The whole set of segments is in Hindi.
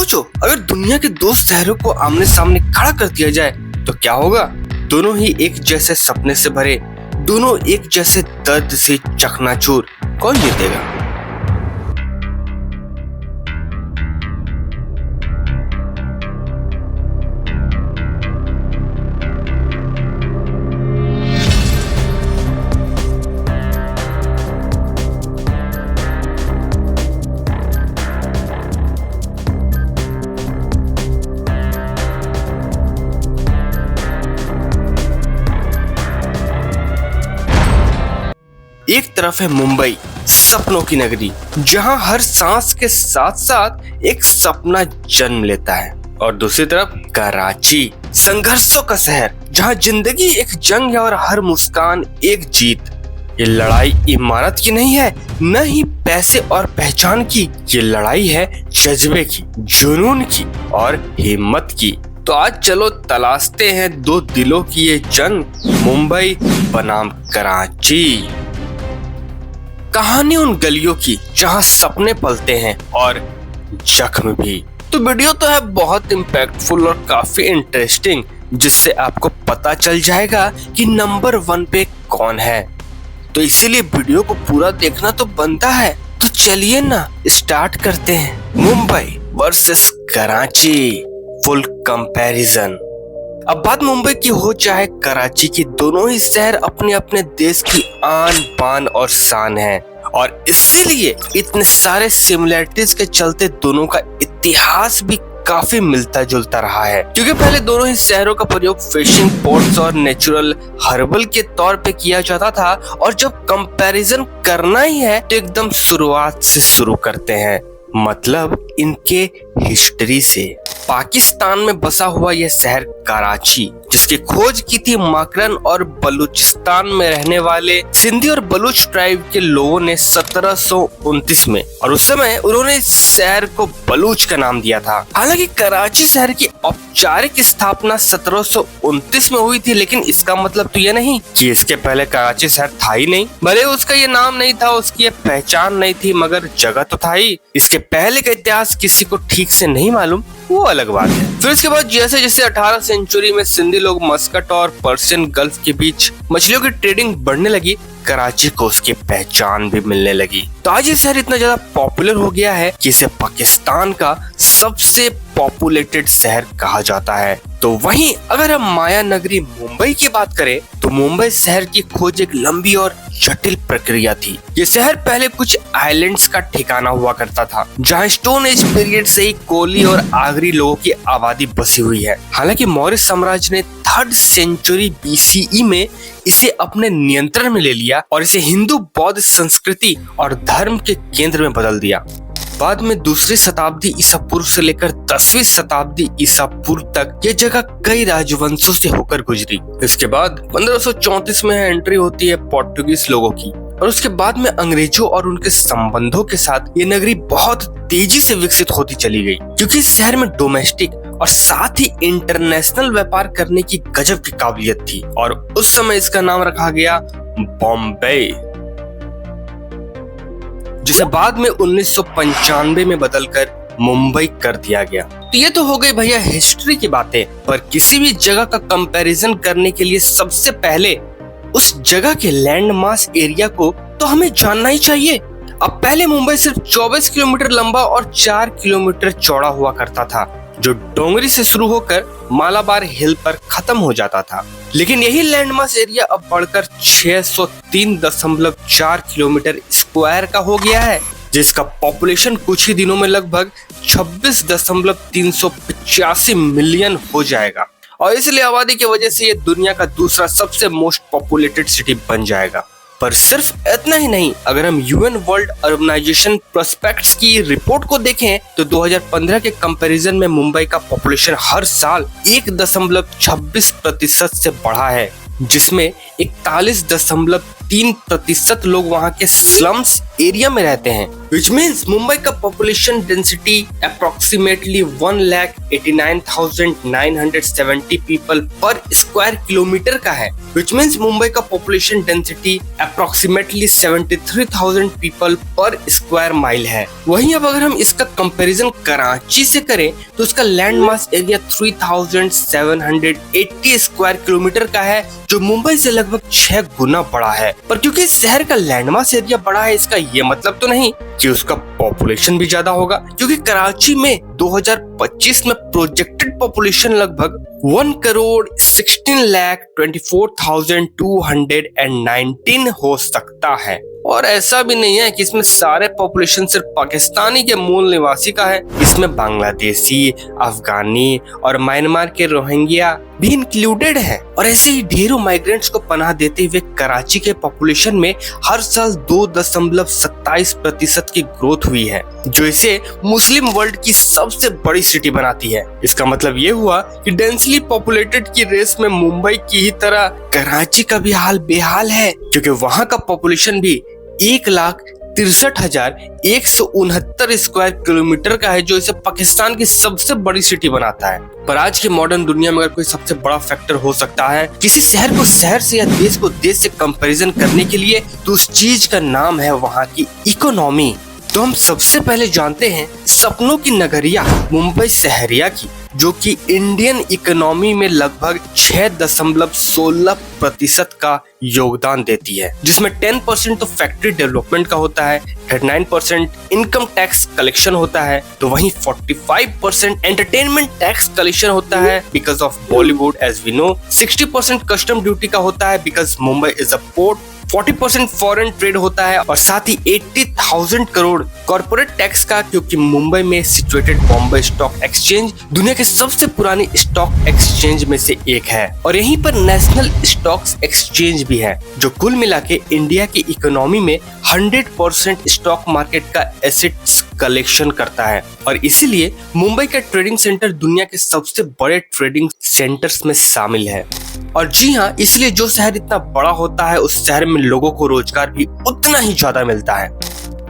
सोचो, अगर दुनिया के दो शहरों को आमने सामने खड़ा कर दिया जाए तो क्या होगा। दोनों ही एक जैसे सपने से भरे, दोनों एक जैसे दर्द से चकनाचूर। कौन जीतेगा? एक तरफ है मुंबई, सपनों की नगरी, जहां हर सांस के साथ साथ एक सपना जन्म लेता है, और दूसरी तरफ कराची, संघर्षों का शहर, जहां जिंदगी एक जंग है और हर मुस्कान एक जीत। ये लड़ाई इमारत की नहीं है, न ही पैसे और पहचान की। ये लड़ाई है जज्बे की, जुनून की और हिम्मत की। तो आज चलो तलाशते हैं दो दिलों की ये जंग, मुंबई बनाम कराची। कहानी उन गलियों की जहां सपने पलते हैं और जख्म भी। तो वीडियो तो है बहुत इम्पैक्टफुल और काफी इंटरेस्टिंग, जिससे आपको पता चल जाएगा कि नंबर 1 पे कौन है। तो इसीलिए वीडियो को पूरा देखना तो बनता है। तो चलिए ना स्टार्ट करते हैं। Mumbai versus Karachi, full comparison. अब बात मुंबई की हो चाहे कराची की, दोनों ही शहर अपने अपने देश की आन बान और शान है, और इसीलिए इतने सारे सिमिलरिटीज के चलते दोनों का इतिहास भी काफी मिलता जुलता रहा है। क्योंकि पहले दोनों ही शहरों का प्रयोग फिशिंग पोर्ट्स और नेचुरल हर्बल के तौर पे किया जाता था, और जब कंपैरिजन करना ही है तो एकदम शुरुआत से शुरू करते हैं, मतलब इनके हिस्ट्री से। पाकिस्तान में बसा हुआ यह शहर कराची, जिसकी खोज की थी मकरन और बलूचिस्तान में रहने वाले सिंधी और बलूच ट्राइब के लोगों ने 1729 में, और उस समय उन्होंने इस शहर को बलूच का नाम दिया था। हालांकि कराची शहर की औपचारिक स्थापना 1729 में हुई थी, लेकिन इसका मतलब तो यह नहीं कि इसके पहले कराची शहर था ही नहीं। भले उसका ये नाम नहीं था, उसकी ये पहचान नहीं थी, मगर जगह तो था ही। इसके पहले का इतिहास किसी को ठीक से नहीं मालूम, वो अलग बात है। फिर इसके बाद जैसे जैसे 18 सेंचुरी में सिंधी लोग मस्कट और पर्शियन गल्फ के बीच मछलियों की ट्रेडिंग बढ़ने लगी, कराची को उसकी पहचान भी मिलने लगी। तो आज ये शहर इतना ज्यादा पॉपुलर हो गया है कि इसे पाकिस्तान का सबसे पॉपुलेटेड शहर कहा जाता है। तो वहीं अगर हम माया नगरी मुंबई की बात करें, तो मुंबई शहर की खोज एक लंबी और जटिल प्रक्रिया थी। ये शहर पहले कुछ आइलैंड्स का ठिकाना हुआ करता था, जहां स्टोन एज पीरियड से ही कोली और आगरी लोगों की आबादी बसी हुई है। हालांकि मौर्य साम्राज्य ने 3rd सेंचुरी BCE में इसे अपने नियंत्रण में ले लिया और इसे हिंदू बौद्ध संस्कृति और धर्म के केंद्र में बदल दिया। बाद में 2री शताब्दी ईसा पूर्व से लेकर 10वीं शताब्दी ईसा पूर्व तक ये जगह कई राजवंशों से होकर गुजरी। इसके बाद 1534 में एंट्री होती है पोर्टुगीज लोगों की, और उसके बाद में अंग्रेजों और उनके संबंधों के साथ ये नगरी बहुत तेजी से विकसित होती चली गई, क्योंकि इस शहर में डोमेस्टिक और साथ ही इंटरनेशनल व्यापार करने की गजब की काबिलियत थी, और उस समय इसका नाम रखा गया बॉम्बे, जिसे बाद में 1995 में बदलकर मुंबई कर दिया गया। तो ये तो हो गई भैया हिस्ट्री की बातें, पर किसी भी जगह का कंपैरिजन करने के लिए सबसे पहले उस जगह के लैंडमास एरिया को तो हमें जानना ही चाहिए। अब पहले मुंबई सिर्फ 24 किलोमीटर लंबा और 4 किलोमीटर चौड़ा हुआ करता था, जो डोंगरी से शुरू होकर मालाबार हिल पर खत्म हो जाता था। लेकिन यही लैंडमास एरिया अब बढ़कर 603.4 किलोमीटर स्क्वायर का हो गया है, जिसका पॉपुलेशन कुछ ही दिनों में लगभग 26.385 मिलियन हो जाएगा, और इसलिए आबादी की वजह से ये दुनिया का दूसरा सबसे मोस्ट पॉपुलेटेड सिटी बन जाएगा। पर सिर्फ इतना ही नहीं, अगर हम UN वर्ल्ड अर्बनाइजेशन प्रोस्पेक्ट्स की रिपोर्ट को देखें तो 2015 के कंपैरिजन में मुंबई का पॉपुलेशन हर साल 1.26% से बढ़ा है, जिसमें 3% लोग वहाँ के स्लम्स एरिया में रहते हैं, which means मुंबई का पॉपुलेशन डेंसिटी अप्रोक्सीमेटली 1,89,970 पीपल पर स्क्वायर किलोमीटर का है, which means मुंबई का पॉपुलेशन डेंसिटी अप्रोक्सीमेटली 73,000 पीपल पर स्क्वायर माइल है। वहीं अब अगर हम इसका कंपैरिजन कराची से करें तो उसका land mass area 3,780 square kilometre का है, जो मुंबई से लगभग 6 गुना बड़ा है। पर क्योंकि इस शहर का लैंड मास एरिया बड़ा है, इसका ये मतलब तो नहीं कि उसका पॉपुलेशन भी ज्यादा होगा, क्योंकि कराची में 2025 में प्रोजेक्टेड पॉपुलेशन लगभग 1,16,24,219 हो सकता है। और ऐसा भी नहीं है कि इसमें सारे पॉपुलेशन सिर्फ पाकिस्तानी के मूल निवासी का है, इसमें बांग्लादेशी, अफगानी और म्यांमार के रोहिंग्या भी इंक्लूडेड है। और ऐसे ही ढेरों माइग्रेंट्स को पनाह देते हुए कराची के पॉपुलेशन में हर साल 2.27% की ग्रोथ हुई है, जो इसे मुस्लिम वर्ल्ड की सबसे बड़ी सिटी बनाती है। इसका मतलब ये हुआ कि डेंसली पॉपुलेटेड की रेस में मुंबई की ही तरह कराची का भी हाल बेहाल है, क्योंकि वहाँ का पॉपुलेशन भी 1,63,169 स्क्वायर किलोमीटर का है, जो इसे पाकिस्तान की सबसे बड़ी सिटी बनाता है। पर आज की मॉडर्न दुनिया में अगर कोई सबसे बड़ा फैक्टर हो सकता है किसी शहर को शहर से या देश को देश से कंपैरिजन करने के लिए, तो उस चीज का नाम है वहाँ की इकोनॉमी। तो हम सबसे पहले जानते हैं सपनों की नगरिया मुंबई शहरिया की, जो कि इंडियन इकोनॉमी में लगभग 6.16% का योगदान देती है, जिसमें 10% तो फैक्ट्री डेवलपमेंट का होता है, 39% इनकम टैक्स कलेक्शन होता है, तो वहीं 45% एंटरटेनमेंट टैक्स कलेक्शन होता है because of Bollywood as we know, 60% custom duty का होता है because Mumbai is a port, 40% foreign trade होता है, और साथ ही 80,000 करोड़ कॉर्पोरेट टैक्स का, क्योंकि मुंबई में सिचुएटेड बॉम्बे स्टॉक एक्सचेंज दुनिया के सबसे पुरानी स्टॉक एक्सचेंज में से एक है, और यहीं पर नेशनल स्टॉक्स एक्सचेंज भी है, जो कुल मिला के इंडिया की इकोनॉमी में 100% स्टॉक मार्केट का एसेट्स कलेक्शन करता है। और इसीलिए मुंबई का ट्रेडिंग सेंटर दुनिया के सबसे बड़े ट्रेडिंग सेंटर्स में शामिल है। और जी हाँ, इसलिए जो शहर इतना बड़ा होता है उस शहर में लोगों को रोजगार भी उतना ही ज्यादा मिलता है।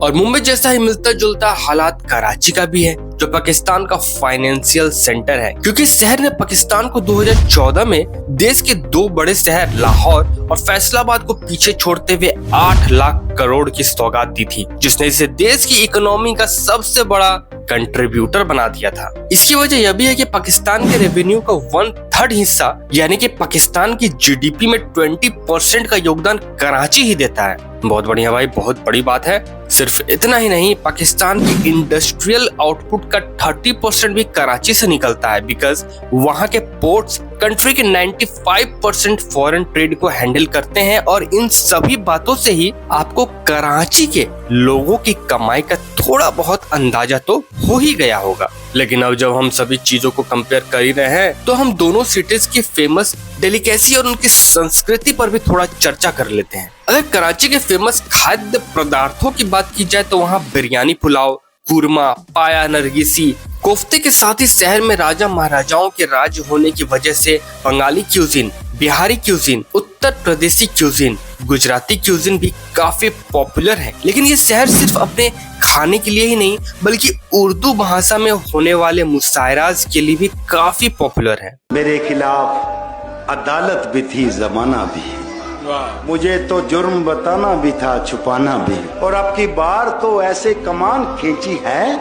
और मुंबई जैसा ही मिलता जुलता हालात कराची का भी है, जो पाकिस्तान का फाइनेंशियल सेंटर है, क्योंकि इस शहर ने पाकिस्तान को 2014 में देश के 2 बड़े शहर लाहौर और फैसलाबाद को पीछे छोड़ते हुए 8 लाख करोड़ की सौगात दी थी, जिसने इसे देश की इकोनॉमी का सबसे बड़ा कंट्रीब्यूटर बना दिया था। इसकी वजह यह भी है कि पाकिस्तान के रेवेन्यू का 1/3 हिस्सा यानी कि पाकिस्तान की जीडीपी में 20% का योगदान कराची ही देता है। बहुत बढ़िया भाई, बहुत बड़ी बात है। सिर्फ इतना ही नहीं, पाकिस्तान की इंडस्ट्रियल आउटपुट का 30% भी कराची से निकलता है, बिकॉज वहाँ के पोर्ट्स कंट्री के 95% फॉरेन ट्रेड को हैंडल करते हैं। और इन सभी बातों से ही आपको कराची के लोगों की कमाई का थोड़ा बहुत अंदाजा तो हो ही गया होगा। लेकिन अब जब हम सभी चीजों को कंपेयर कर ही रहे हैं, तो हम दोनों सिटीज की फेमस डेलिकेसी और उनकी संस्कृति पर भी थोड़ा चर्चा कर लेते हैं। अगर कराची के फेमस खाद्य पदार्थों की बात की जाए तो वहाँ बिरयानी, पुलाव, कुरमा, पाया, नरगिसी, कोफ्ते के साथ ही शहर में राजा महाराजाओं के राज होने की वजह से बंगाली क्यूजिन, बिहारी क्यूजिन, उत्तर प्रदेशी क्यूजिन, गुजराती क्यूजिन भी काफी पॉपुलर है। लेकिन ये शहर सिर्फ अपने खाने के लिए ही नहीं, बल्कि उर्दू भाषा में होने वाले मुशायराज के लिए भी काफी पॉपुलर है। मेरे खिलाफ अदालत भी थी, जमाना भी, मुझे तो जुर्म बताना भी था, छुपाना भी, और अब की बार तो ऐसे कमान खींची है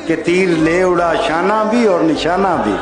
कि तीर ले उड़ा शाना भी और निशाना भी।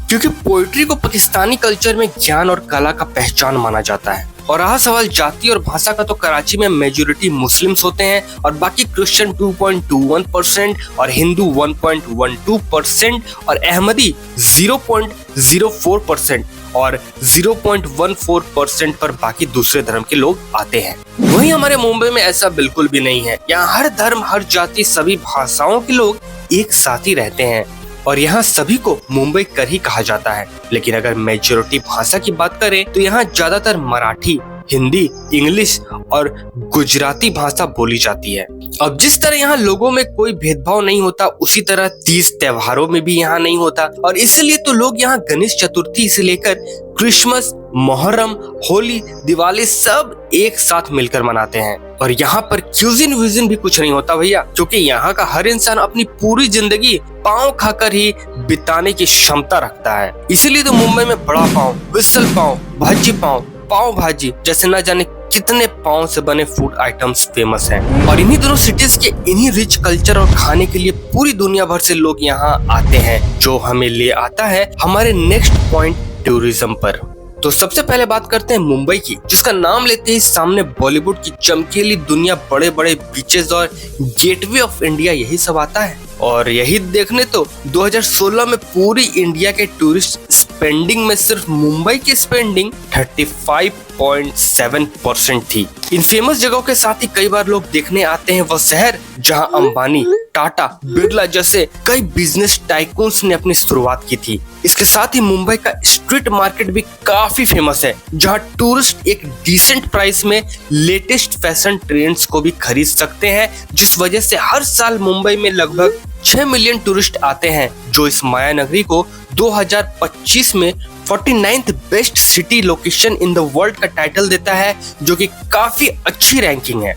क्योंकि पोइट्री को पाकिस्तानी कल्चर में ज्ञान और कला का पहचान माना जाता है। और रहा सवाल जाति और भाषा का, तो कराची में मेजोरिटी मुस्लिम्स होते हैं और बाकी क्रिश्चियन 2.21% और हिंदू 1.12% और अहमदी 0.04% और 0.14% पर बाकी दूसरे धर्म के लोग आते हैं। वहीं हमारे मुंबई में ऐसा बिल्कुल भी नहीं है। यहाँ हर धर्म, हर जाति, सभी भाषाओं के लोग एक साथ ही रहते हैं और यहाँ सभी को मुंबई कर ही कहा जाता है। लेकिन अगर मेजॉरिटी भाषा की बात करें तो यहाँ ज्यादातर मराठी, हिंदी, इंग्लिश और गुजराती भाषा बोली जाती है। अब जिस तरह यहाँ लोगों में कोई भेदभाव नहीं होता, उसी तरह तीज त्योहारों में भी यहाँ नहीं होता। और इसलिए तो लोग यहाँ गणेश चतुर्थी से लेकर क्रिसमस, मुहर्रम, होली, दिवाली सब एक साथ मिलकर मनाते हैं। और यहाँ पर क्यूजिन व्यूजिन भी कुछ नहीं होता भैया, क्योंकि यहाँ का हर इंसान अपनी पूरी जिंदगी पाव खाकर ही बिताने की क्षमता रखता है। इसीलिए तो मुंबई में बड़ा पाव, विसल पाव, भाजी पाव, पाव भाजी जैसे न जाने कितने पाव से बने फूड आइटम्स फेमस हैं। और इन्हीं दोनों सिटीज के इन्हीं रिच कल्चर और खाने के लिए पूरी दुनिया भर से लोग यहाँ आते हैं, जो हमें ले आता है हमारे नेक्स्ट पॉइंट टूरिज्म पर। तो सबसे पहले बात करते हैं मुंबई की, जिसका नाम लेते ही सामने बॉलीवुड की चमकीली दुनिया, बड़े बड़े बीचेस और गेटवे ऑफ इंडिया यही सब आता है। और यही देखने तो 2016 में पूरी इंडिया के टूरिस्ट स्पेंडिंग में सिर्फ मुंबई की स्पेंडिंग 35.7% थी। इन फेमस जगहों के साथ ही कई बार लोग देखने आते हैं वह शहर जहां अंबानी, टाटा, बिरला जैसे कई बिजनेस टाइकून्स ने अपनी शुरुआत की थी। इसके साथ ही मुंबई का स्ट्रीट मार्केट भी काफी फेमस है, जहां टूरिस्ट एक डिसेंट प्राइस में लेटेस्ट फैशन ट्रेंड्स को भी खरीद सकते हैं, जिस वजह से हर साल मुंबई में लगभग 6 मिलियन टूरिस्ट आते हैं, जो इस माया नगरी को 2025 में 49th best city location in the world का टाइटल देता है, जो कि काफी अच्छी रैंकिंग है।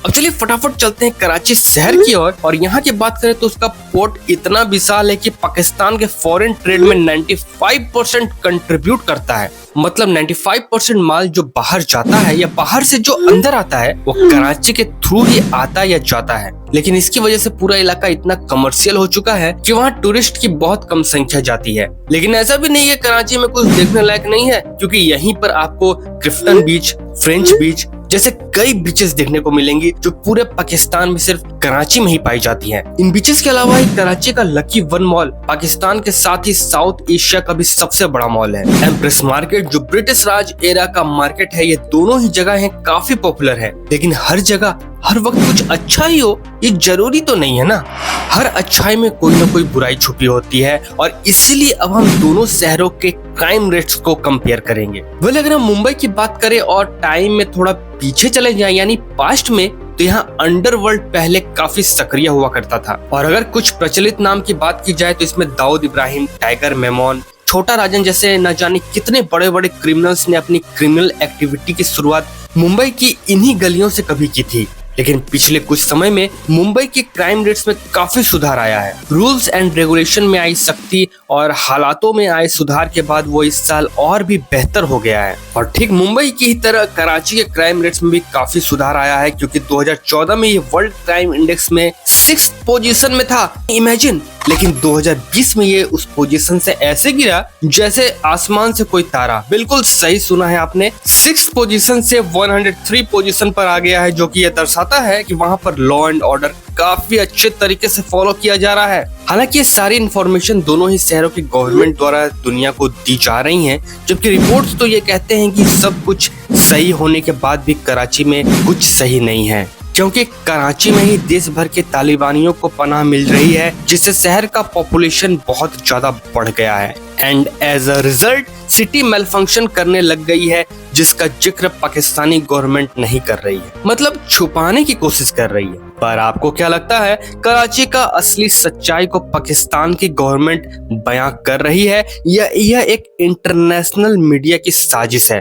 अब चलिए फटाफट चलते हैं कराची शहर की ओर। और यहाँ की बात करें तो उसका पोर्ट इतना विशाल है कि पाकिस्तान के फॉरेन ट्रेड में 95% कंट्रीब्यूट करता है। मतलब 95% माल जो बाहर जाता है या बाहर से जो अंदर आता है वो कराची के थ्रू ही आता या जाता है। लेकिन इसकी वजह से पूरा इलाका इतना कमर्शियल हो चुका है कि वहाँ टूरिस्ट की बहुत कम संख्या जाती है। लेकिन ऐसा भी नहीं है कराची में कुछ देखने लायक नहीं है, क्योंकि यहीं पर आपको क्रिफ्टन बीच, फ्रेंच बीच जैसे कई बीचेस देखने को मिलेंगी, जो पूरे पाकिस्तान में सिर्फ कराची में ही पाई जाती हैं। इन बीचेस के अलावा ही कराची का लकी वन मॉल पाकिस्तान के साथ ही साउथ एशिया का भी सबसे बड़ा मॉल है। एम्प्रेस मार्केट जो ब्रिटिश राज एरा का मार्केट है, ये दोनों ही जगह काफी पॉपुलर है। लेकिन हर जगह हर वक्त कुछ अच्छा ही हो ये जरूरी तो नहीं है ना। हर अच्छाई में कोई ना कोई बुराई छुपी होती है, और इसीलिए अब हम दोनों शहरों के क्राइम रेट्स को कंपेयर करेंगे। अगर हम मुंबई की बात करें और टाइम में थोड़ा पीछे चले जाएं, यानी पास्ट में, तो यहाँ अंडरवर्ल्ड पहले काफी सक्रिय हुआ करता था। और अगर कुछ प्रचलित नाम की बात की जाए तो इसमें दाऊद इब्राहिम, टाइगर मेमन, छोटा राजन जैसे न जाने कितने बड़े बड़े क्रिमिनल्स ने अपनी क्रिमिनल एक्टिविटी की शुरुआत मुंबई की इन्हीं गलियों से कभी की थी। लेकिन पिछले कुछ समय में मुंबई के क्राइम रेट्स में काफी सुधार आया है। रूल्स एंड रेगुलेशन में आई सख्ती और हालातों में आए सुधार के बाद वो इस साल और भी बेहतर हो गया है। और ठीक मुंबई की ही तरह कराची के क्राइम रेट्स में भी काफी सुधार आया है, क्योंकि 2014 में ये वर्ल्ड क्राइम इंडेक्स में 6th पोजीशन में था, इमेजिन। लेकिन 2020 में ये उस पोजीशन से ऐसे गिरा जैसे आसमान से कोई तारा। बिल्कुल सही सुना है आपने, 6th पोजीशन से 103 पोजीशन पर आ गया है, जो कि ये दर्शाता है कि वहाँ पर लॉ एंड ऑर्डर काफी अच्छे तरीके से फॉलो किया जा रहा है। हालांकि ये सारी इन्फॉर्मेशन दोनों ही शहरों की गवर्नमेंट द्वारा दुनिया को दी जा रही हैं, जबकि रिपोर्ट्स तो ये कहते हैं कि सब कुछ सही होने के बाद भी कराची में कुछ सही नहीं है, क्योंकि कराची में ही देश भर के तालिबानियों को पनाह मिल रही है, जिससे शहर का पॉपुलेशन बहुत ज्यादा बढ़ गया है। And as a result city malfunction करने लग गई है, जिसका जिक्र पाकिस्तानी गवर्नमेंट नहीं कर रही है, मतलब छुपाने की कोशिश कर रही है। पर आपको क्या लगता है, कराची का असली सच्चाई को पाकिस्तान की गवर्नमेंट बयां कर रही है या यह एक इंटरनेशनल मीडिया की साजिश है?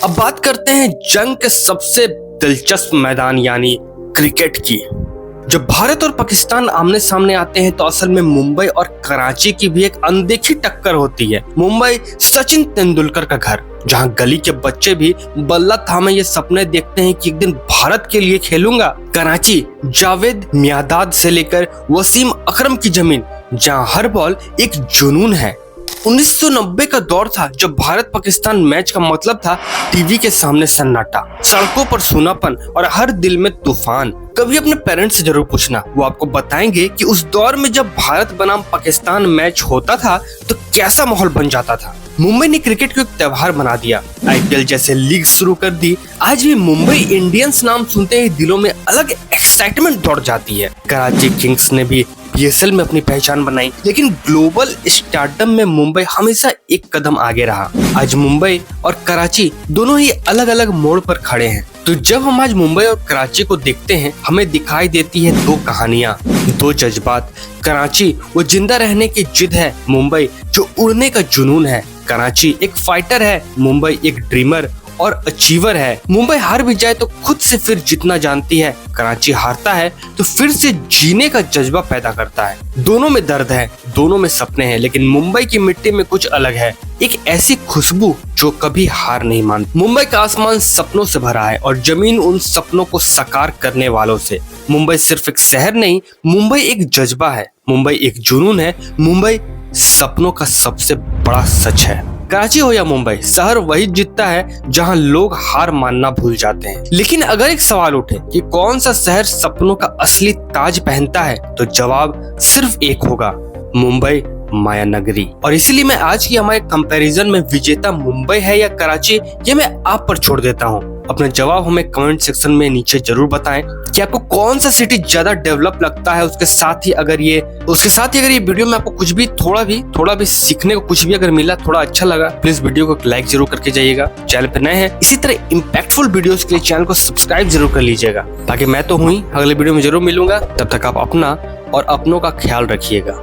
अब बात करते हैं जंग के सबसे दिलचस्प मैदान यानी क्रिकेट की। जब भारत और पाकिस्तान आमने सामने आते हैं तो असल में मुंबई और कराची की भी एक अनदेखी टक्कर होती है। मुंबई सचिन तेंदुलकर का घर, जहां गली के बच्चे भी बल्ला थामे ये सपने देखते हैं कि एक दिन भारत के लिए खेलूंगा। कराची जावेद मियादाद से लेकर वसीम अकरम की जमीन, जहां हर बॉल एक जुनून है। 1990 का दौर था जब भारत पाकिस्तान मैच का मतलब था टीवी के सामने सन्नाटा, सड़कों पर सूनापन और हर दिल में तूफान। कभी अपने पेरेंट्स से जरूर पूछना, वो आपको बताएंगे कि उस दौर में जब भारत बनाम पाकिस्तान मैच होता था तो कैसा माहौल बन जाता था। मुंबई ने क्रिकेट को एक त्योहार बना दिया, आईपीएल जैसे लीग शुरू कर दी। आज भी मुंबई इंडियंस नाम सुनते ही दिलों में अलग एक्साइटमेंट दौड़ जाती है। कराची किंग्स ने भी पीएसएल में अपनी पहचान बनाई, लेकिन ग्लोबल स्टारडम में मुंबई हमेशा एक कदम आगे रहा। आज मुंबई और कराची दोनों ही अलग अलग मोड़ पर खड़े हैं, तो जब हम आज मुंबई और कराची को देखते हैं, हमें दिखाई देती है दो कहानियां, दो जज्बात। कराची वो जिंदा रहने की जिद है, मुंबई जो उड़ने का जुनून है। कराची एक फाइटर है, मुंबई एक ड्रीमर और अचीवर है। मुंबई हार भी जाए तो खुद से फिर जीतना जानती है, कराची हारता है तो फिर से जीने का जज्बा पैदा करता है। दोनों में दर्द है, दोनों में सपने हैं, लेकिन मुंबई की मिट्टी में कुछ अलग है, एक ऐसी खुशबू जो कभी हार नहीं मानती। मुंबई का आसमान सपनों से भरा है और जमीन उन सपनों को साकार करने वालों से। मुंबई सिर्फ एक शहर नहीं, मुंबई एक जज्बा है, मुंबई एक जुनून है, मुंबई सपनों का सबसे बड़ा सच है। कराची हो या मुंबई, शहर वही जीतता है जहां लोग हार मानना भूल जाते हैं। लेकिन अगर एक सवाल उठे कि कौन सा शहर सपनों का असली ताज पहनता है, तो जवाब सिर्फ एक होगा, मुंबई माया नगरी। और इसीलिए मैं आज की हमारे कंपैरिजन में विजेता मुंबई है या कराची, ये मैं आप पर छोड़ देता हूँ। अपने जवाब हमें कमेंट सेक्शन में नीचे जरूर बताएं कि आपको कौन सा सिटी ज्यादा डेवलप लगता है। उसके साथ ही अगर ये वीडियो में आपको कुछ भी थोड़ा भी सीखने को कुछ भी अगर मिला, थोड़ा अच्छा लगा, प्लीज वीडियो को लाइक जरूर करके जाइएगा। चैनल पे नए हैं, इसी तरह इम्पैक्टफुल वीडियोस के लिए चैनल को सब्सक्राइब जरूर कर लीजिएगा। बाकी मैं तो हुई, अगले वीडियो में जरूर मिलूंगा। तब तक आप अपना और अपनों का ख्याल रखिएगा।